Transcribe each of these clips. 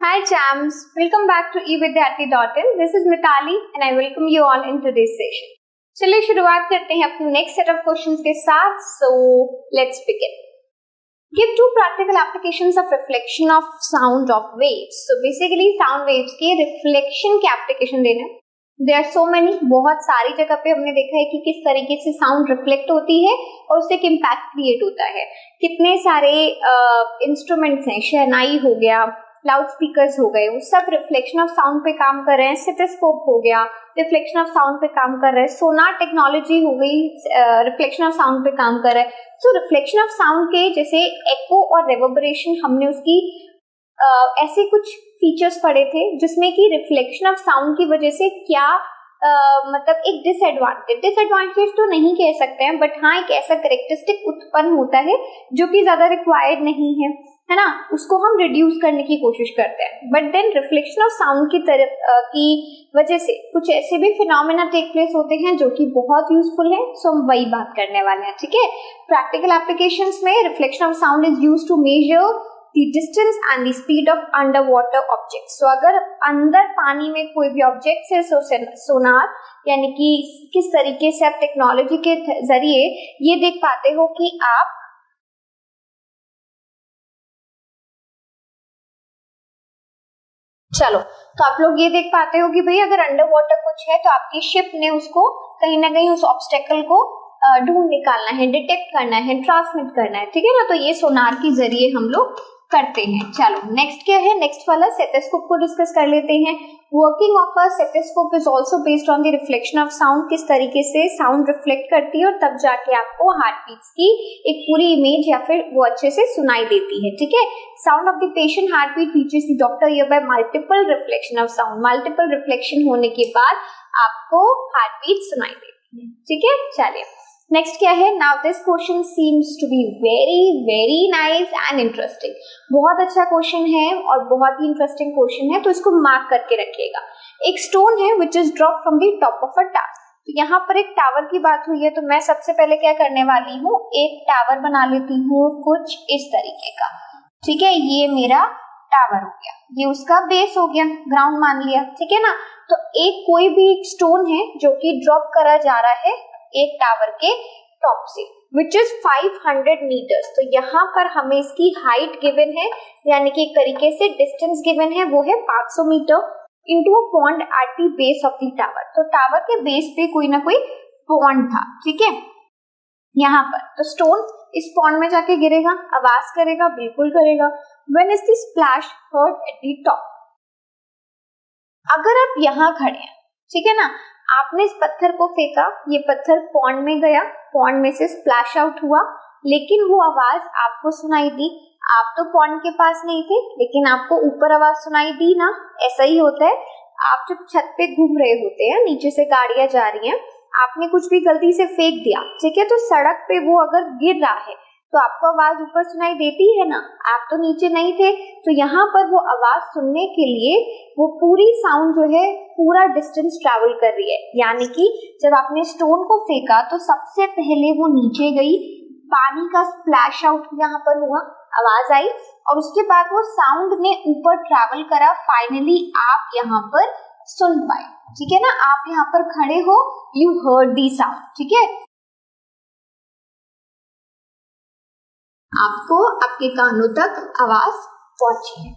Hi champs, welcome back to evidyarthi.in. This is Mitali and I welcome you all in today's session. चलिए शुरुआत करते हैं अपने next set of questions के साथ. So let's begin. Give two practical applications of reflection of sound of waves. So basically sound waves के reflection के application देने. There are so many, बहुत सारी जगह पे हमने देखा है कि किस तरीके से साउंड रिफ्लेक्ट होती है और उससे एक इम्पैक्ट क्रिएट होता है. कितने सारे इंस्ट्रूमेंट्स हैं, शहनाई हो गया, लाउड स्पीकर्स हो गए, वो सब रिफ्लेक्शन ऑफ साउंड पे काम कर रहे हैं. स्टेथोस्कोप हो गया, रिफ्लेक्शन ऑफ साउंड पे काम कर रहे हैं. सोनार टेक्नोलॉजी हो गई, रिफ्लेक्शन ऑफ साउंड पे काम कर रहा है. सो रिफ्लेक्शन ऑफ साउंड के जैसे एको और रेवर्बरेशन, हमने उसकी ऐसे कुछ फीचर्स पढ़े थे जिसमें कि रिफ्लेक्शन ऑफ साउंड की वजह से क्या मतलब एक डिसएडवांटेज तो नहीं कह सकते हैं, बट हाँ एक ऐसा कैरेक्टरिस्टिक उत्पन्न होता है जो कि ज्यादा रिक्वायर्ड नहीं है ना, उसको हम रिड्यूस करने की कोशिश करते हैं. But then reflection of sound की तरफ की वजह से कुछ ऐसे भी फिनोमेना टेक प्लेस होते हैं जो कि बहुत यूजफुल है. सो हम वही बात करने वाले हैं. ठीक है, प्रैक्टिकल एप्लीकेशंस में reflection of sound is used to measure the distance and the speed of underwater objects. So अगर अंदर पानी में कोई भी ऑब्जेक्ट्स है, सोनार यानी कि किस तरीके से आप टेक्नोलॉजी के जरिए ये देख पाते हो कि आप तो आप लोग ये देख पाते हो कि भाई अगर अंडर वाटर कुछ है तो आपकी शिप ने उसको कहीं ना कहीं उस ऑब्स्टेकल को ढूंढ निकालना है, डिटेक्ट करना है, ट्रांसमिट करना है. ठीक है ना, तो ये सोनार के जरिए हम लोग करते हैं. चलो नेक्स्ट क्या है, नेक्स्ट वाला स्टेथोस्कोप को डिस्कस कर लेते हैं. Working of a stethoscope is also based on the reflection of sound. किस तरीके से साउंड रिफ्लेक्ट करती है और तब जाके आपको हार्ट बीट्स की एक पूरी इमेज या फिर वो अच्छे से सुनाई देती है. ठीक है, sound of the patient heart beat reaches the doctor here by multiple reflection of sound. Multiple reflection होने के बाद आपको हार्ट बीट सुनाई देती है. ठीक है, चलिए नेक्स्ट क्या है. Now this question seems to be very very nice and interesting. बहुत अच्छा क्वेश्चन है और बहुत ही इंटरेस्टिंग क्वेश्चन है, तो इसको मार्क करके रखिएगा. एक स्टोन है which is drop from the top of a tower. तो यहाँ पर एक टावर की बात हुई है, तो मैं सबसे पहले क्या करने वाली हूँ, एक टावर बना लेती हूँ कुछ इस तरीके का. ठीक है, ये मेरा टावर हो गया, ये उसका बेस हो गया, ग्राउंड मान लिया. ठीक है ना, तो एक कोई भी स्टोन है जो कि ड्रॉप करा जा रहा है एक टावर के टॉप से, विच इज 500 मीटर्स. तो यहाँ पर हमें इसकी हाइट गिवन है, यानी कि एक तरीके से डिस्टेंस गिवन है, वो है 500 metre into a pond at the base of the tower. तो टावर के बेस पे कोई ना कोई पॉन्ड था. ठीक है, यहाँ पर तो स्टोन इस पॉन्ड में जाके गिरेगा, आवाज करेगा, बिल्कुल करेगा. When is the splash heard at the top. अगर आप यहाँ खड़े हैं, ठीक है ना, आपने इस पत्थर को फेंका, ये पत्थर पॉन्ड में गया, पॉन्ड में से स्प्लैश आउट हुआ, लेकिन वो आवाज आपको सुनाई दी. आप तो पॉन्ड के पास नहीं थे, लेकिन आपको ऊपर आवाज सुनाई दी ना. ऐसा ही होता है, आप जब छत पे घूम रहे होते हैं, नीचे से गाड़ियां जा रही हैं, आपने कुछ भी गलती से फेंक दिया, ठीक है, तो सड़क पे वो अगर गिर रहा है तो आपको आवाज ऊपर सुनाई देती है ना. आप तो नीचे नहीं थे, तो यहाँ पर वो आवाज सुनने के लिए वो पूरी साउंड जो है पूरा डिस्टेंस ट्रैवल कर रही है. यानी कि जब आपने स्टोन को फेंका तो सबसे पहले वो नीचे गई, पानी का स्प्लैश आउट यहाँ पर हुआ, आवाज आई, और उसके बाद वो साउंड ने ऊपर ट्रैवल करा. फाइनली आप यहाँ पर सुन पाए. ठीक है ना, आप यहाँ पर खड़े हो, यू हर्ड दी साउंड. ठीक है, आपको आपके कानों तक आवाज पहुंची है.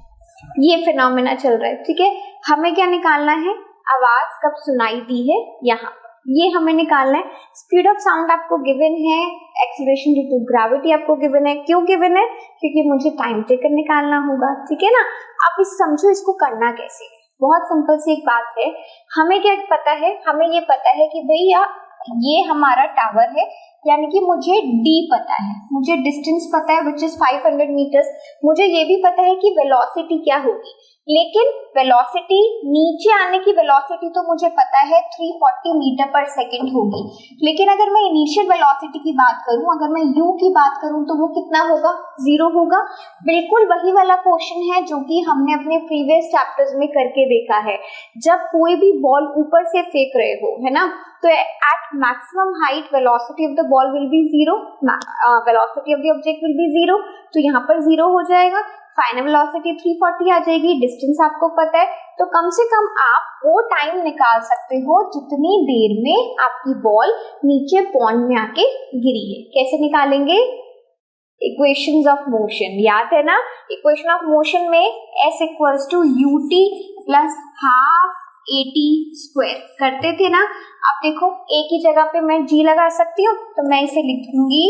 ये फिनोमेना चल रहा है. ठीक है, हमें क्या निकालना है, आवाज कब सुनाई दी है, यहाँ ये हमें निकालना है. स्पीड ऑफ साउंड आपको गिवन है, एक्सीलरेशन ड्यू टू ग्रेविटी आपको गिवन है. क्यों गिवन है, क्योंकि मुझे टाइम टेकन निकालना होगा. ठीक है ना, आप इस समझो इसको करना कैसे. बहुत सिंपल सी एक बात है, हमें क्या पता है, हमें ये पता है कि भैया ये हमारा टावर है, यानी कि मुझे d पता है, मुझे डिस्टेंस पता है विच इज 500 मीटर्स. मुझे ये भी पता है कि वेलोसिटी क्या होगी, लेकिन वेलोसिटी नीचे आने की वेलोसिटी तो मुझे पता है 340 मीटर पर सेकेंड होगी. लेकिन अगर मैं इनिशियल वेलोसिटी की बात करूं, अगर मैं u की बात करूं, तो वो कितना होगा, 0 होगा. बिल्कुल वही वाला क्वेश्चन है जो कि हमने अपने प्रीवियस चैप्टर्स में करके देखा है. जब कोई भी बॉल ऊपर से फेंक रहे हो, है ना, तो at maximum height velocity of the ball will be 0, velocity of the object will be 0. तो यहाँ पर 0 हो जाएगा. फाइनल वेलोसिटी 340 आ जाएगी, डिस्टेंस आपको पता है, तो कम से कम आप वो टाइम निकाल सकते हो जितनी देर में आपकी बॉल नीचे पॉन्ड में आके गिरी है। कैसे निकालेंगे? इक्वेशंस ऑफ मोशन याद है ना? इक्वेशन ऑफ मोशन में s equals to ut plus half at square करते थे ना। अब देखो a की जगह पे मैं g लगा सकती हूँ, तो मैं इसे लिखूंगी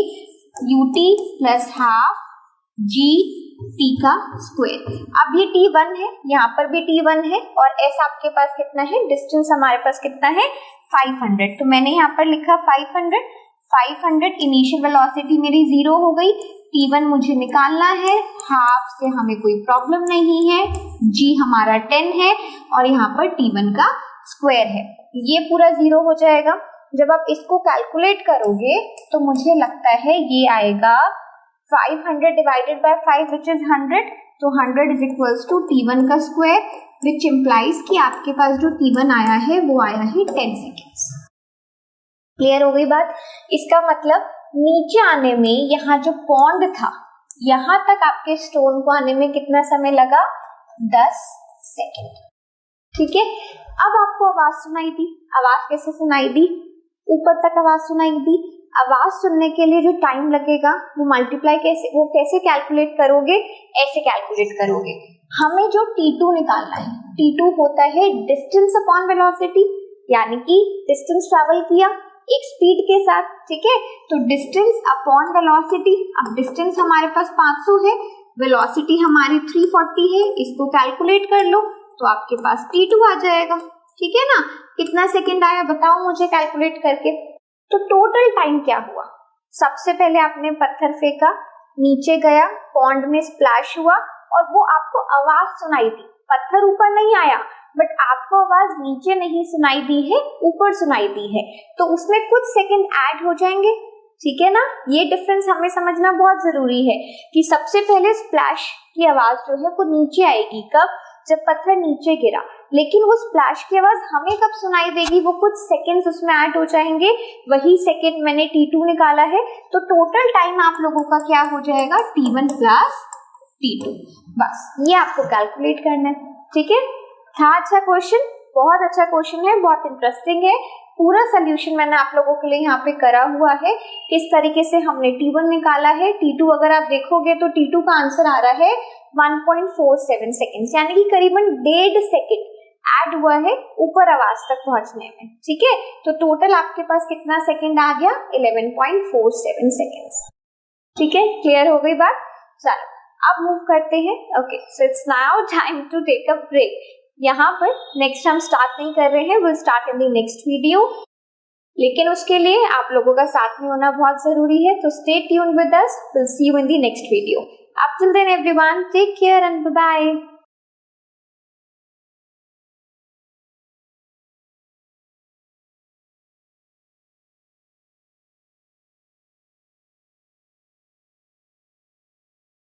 ut plus half g t का स्क्वायर। अब ये t1 है, यहाँ पर भी t1 है, और s आपके पास कितना है? डिस्टेंस हमारे पास कितना है? 500। तो मैंने यहाँ पर लिखा 500 इनिशियल वेलोसिटी मेरी 0 हो गई। t1 मुझे निकालना है, हाफ से हमें कोई प्रॉब्लम नहीं है, g हमारा 10 है और यहाँ पर t1 का स्क्वायर है, ये पूरा 0 हो जाएगा। जब आप इसको कैलकुलेट करोगे तो मुझे लगता है ये आएगा 500 डिवाइडेड बाय 5 विच इज 100, तो 100 इज इक्वल्स टू t1 का स्क्वायर, विच इम्प्लाइज कि आपके पास जो t1 आया है वो आया है 10 सेकेंड्स। क्लियर हो गई बात? इसका मतलब नीचे आने में यहाँ जो पॉन्ड था यहाँ तक आपके स्टोन को आने में कितना समय लगा? 10 सेकेंड। ठीक है, अब आपको आवाज सुनाई दी। आवाज कैसे सुनाई दी? ऊपर तक आवाज सुनाई दी। आवाज सुनने के लिए जो टाइम लगेगा वो मल्टीप्लाई कैसे कैलकुलेट करोगे? ऐसे कैलकुलेट करोगे। हमें जो t2 निकालना है, t2 होता है डिस्टेंस अपॉन वेलोसिटी, यानी कि डिस्टेंस ट्रैवल किया एक स्पीड के साथ। ठीक है, तो डिस्टेंस अपॉन वेलोसिटी। अब डिस्टेंस हमारे पास 500 है, वेलोसिटी हमारी 340 है, इसको कैलकुलेट कर लो तो आपके पास t2 आ जाएगा। ठीक है ना? कितना सेकंड आया बताओ मुझे कैलकुलेट करके। तो टोटल टाइम क्या हुआ? सबसे पहले आपने पत्थर फेंका, नीचे गया, पॉन्ड में स्प्लैश हुआ और वो आपको आवाज सुनाई दी। पत्थर ऊपर नहीं आया, बट आपको आवाज नीचे नहीं सुनाई दी है, ऊपर सुनाई दी है, तो उसमें कुछ सेकंड ऐड हो जाएंगे। ठीक है ना? ये डिफरेंस हमें समझना बहुत जरूरी है कि सबसे पहले स्प्लैश की आवाज जो है वो नीचे आएगी। कब? जब पत्थर नीचे गिरा, लेकिन वो स्प्लैश की आवाज हमें कब सुनाई देगी? वो कुछ सेकंड्स उसमें ऐड हो जाएंगे, वही सेकंड मैंने t2 निकाला है, तो टोटल टाइम आप लोगों का क्या हो जाएगा? t1 plus t2। बस ये आपको कैलकुलेट करना है। ठीक है, था अच्छा क्वेश्चन, बहुत अच्छा क्वेश्चन है, बहुत इंटरेस्टिंग है। पूरा सोल्यूशन मैंने आप लोगों के लिए यहाँ पे करा हुआ है, किस तरीके से हमने t1 निकाला है। t2 अगर आप देखोगे तो t2 का आंसर आ रहा है 1.47 सेकेंड्स, यानी कि करीबन 1.5 सेकेंड ऐड हुआ है ऊपर आवाज तक पहुंचने में। ठीक है, तो टोटल आपके पास कितना सेकेंड आ गया? 11.47 सेकेंड्स। ठीक है, क्लियर हो गई बात? चलो अब मूव करते हैं। Okay, so it's now time to take a break. यहाँ पर नेक्स्ट हम स्टार्ट नहीं कर रहे हैं, will start in the next video, लेकिन उसके लिए आप लोगों का साथ में होना बहुत जरूरी है, तो stay tuned with us, will see you in the next video. Up till then everyone, take care and bye bye.